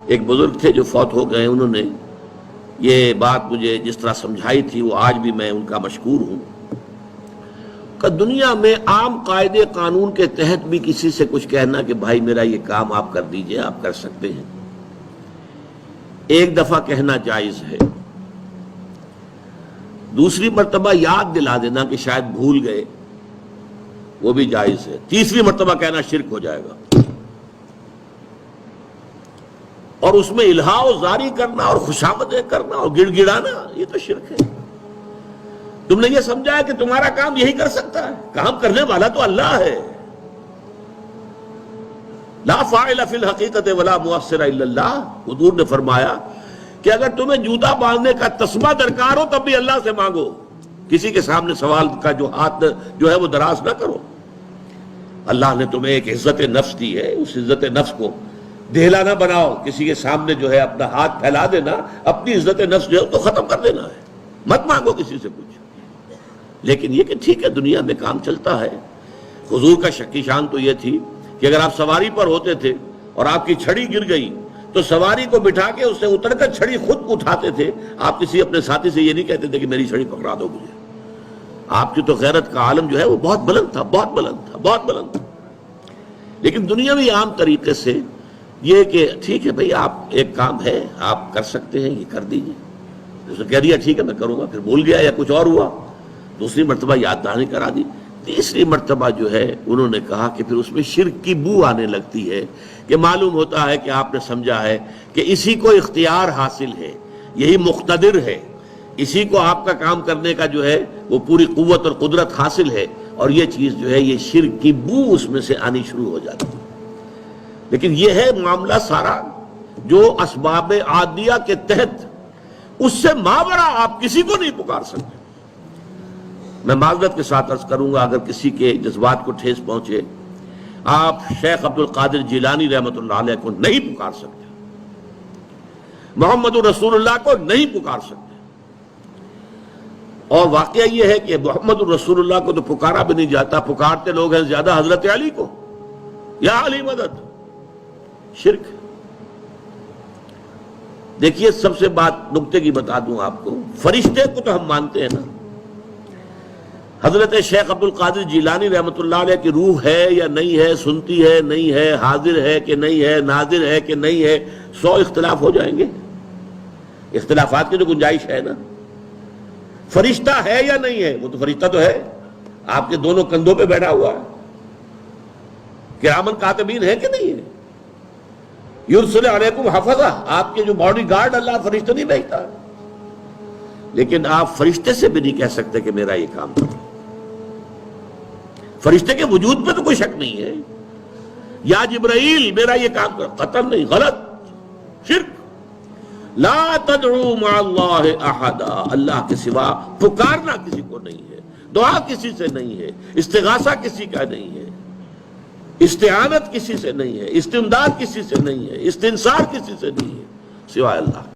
ایک بزرگ تھے جو فوت ہو گئے، انہوں نے یہ بات مجھے جس طرح سمجھائی تھی وہ آج بھی میں ان کا مشکور ہوں کہ دنیا میں عام قاعدے قانون کے تحت بھی کسی سے کچھ کہنا کہ بھائی میرا یہ کام آپ کر دیجئے، آپ کر سکتے ہیں، ایک دفعہ کہنا جائز ہے، دوسری مرتبہ یاد دلا دینا کہ شاید بھول گئے وہ بھی جائز ہے، تیسری مرتبہ کہنا شرک ہو جائے گا، اور اس میں الہا و زاری کرنا اور خوشامدیں کرنا اور گڑ گڑانا یہ تو شرک ہے۔ تم نے یہ سمجھا ہے کہ تمہارا کام یہی کر سکتا ہے، کام کرنے والا تو اللہ ہے۔ لا فاعل فی الحقیقت ولا مؤثر الا اللہ، حضور نے فرمایا کہ اگر تمہیں جوتا باندھنے کا تسمہ درکار ہو تب بھی اللہ سے مانگو، کسی کے سامنے سوال کا جو ہاتھ جو ہے وہ دراز نہ کرو۔ اللہ نے تمہیں ایک عزت نفس دی ہے، اس عزت نفس کو دہلا نہ بناؤ، کسی کے سامنے جو ہے اپنا ہاتھ پھیلا دینا، اپنی عزت نفس جو ہے تو ختم کر دینا ہے، مت مانگو کسی سے کچھ۔ لیکن یہ کہ ٹھیک ہے دنیا میں کام چلتا ہے۔ حضور کا شکی شان تو یہ تھی کہ اگر آپ سواری پر ہوتے تھے اور آپ کی چھڑی گر گئی تو سواری کو بٹھا کے اس سے اتر کر چھڑی خود اٹھاتے تھے، آپ کسی اپنے ساتھی سے یہ نہیں کہتے تھے کہ میری چھڑی پکڑا دو مجھے۔ آپ کی تو غیرت کا عالم جو ہے وہ بہت بلند تھا، بہت بلند تھا، بہت بلند تھا۔ لیکن دنیاوی عام طریقے سے یہ کہ ٹھیک ہے بھئی آپ ایک کام ہے آپ کر سکتے ہیں، یہ کر دیجیے، اس نے کہہ دیا ٹھیک ہے میں کروں گا، پھر بھول گیا یا کچھ اور ہوا، دوسری مرتبہ یاد دہانی کرا دی، تیسری مرتبہ جو ہے انہوں نے کہا کہ پھر اس میں شرک کی بو آنے لگتی ہے کہ معلوم ہوتا ہے کہ آپ نے سمجھا ہے کہ اسی کو اختیار حاصل ہے، یہی مقتدر ہے، اسی کو آپ کا کام کرنے کا جو ہے وہ پوری قوت اور قدرت حاصل ہے، اور یہ چیز جو ہے یہ شرک کی بو اس میں سے آنی شروع ہو جاتی ہے۔ لیکن یہ ہے معاملہ سارا جو اسباب عادیہ کے تحت، اس سے ماورا آپ کسی کو نہیں پکار سکتے۔ میں معذرت کے ساتھ عرض کروں گا اگر کسی کے جذبات کو ٹھیس پہنچے، آپ شیخ عبد القادر جیلانی رحمۃ اللہ علیہ کو نہیں پکار سکتے، محمد رسول اللہ کو نہیں پکار سکتے، اور واقعہ یہ ہے کہ محمد رسول اللہ کو تو پکارا بھی نہیں جاتا، پکارتے لوگ ہیں زیادہ حضرت علی کو، یا علی مدد، شرک۔ دیکھیے سب سے بات نکتے کی بتا دوں آپ کو، فرشتے کو تو ہم مانتے ہیں نا، حضرت شیخ عبد القادر جیلانی رحمۃ اللہ علیہ کی روح ہے یا نہیں ہے، سنتی ہے نہیں ہے، حاضر ہے کہ نہیں ہے، ناظر ہے کہ نہیں ہے، 100 اختلاف ہو جائیں گے، اختلافات کی تو گنجائش ہے نا۔ فرشتہ ہے یا نہیں ہے، وہ تو فرشتہ تو ہے، آپ کے دونوں کندھوں پہ بیٹھا ہوا ہے، کرامن کاتبین ہے کہ نہیں ہے، یرسل علیکم حفظہ، آپ کے جو باڈی گارڈ اللہ فرشتہ نہیں بھیجتا، لیکن آپ فرشتے سے بھی نہیں کہہ سکتے کہ میرا یہ کام کرو۔ فرشتے کے وجود پہ تو کوئی شک نہیں ہے، یا جبرائیل میرا یہ کام کرو، قطعاً نہیں، غلط، شرک۔ لا تدعو مع اللہ احدا، اللہ کے سوا پکارنا کسی کو نہیں ہے، دعا کسی سے نہیں ہے، استغاثہ کسی کا نہیں ہے، استعانت کسی سے نہیں ہے، استمداد کسی سے نہیں ہے، استنصار کسی سے نہیں ہے سوائے اللہ۔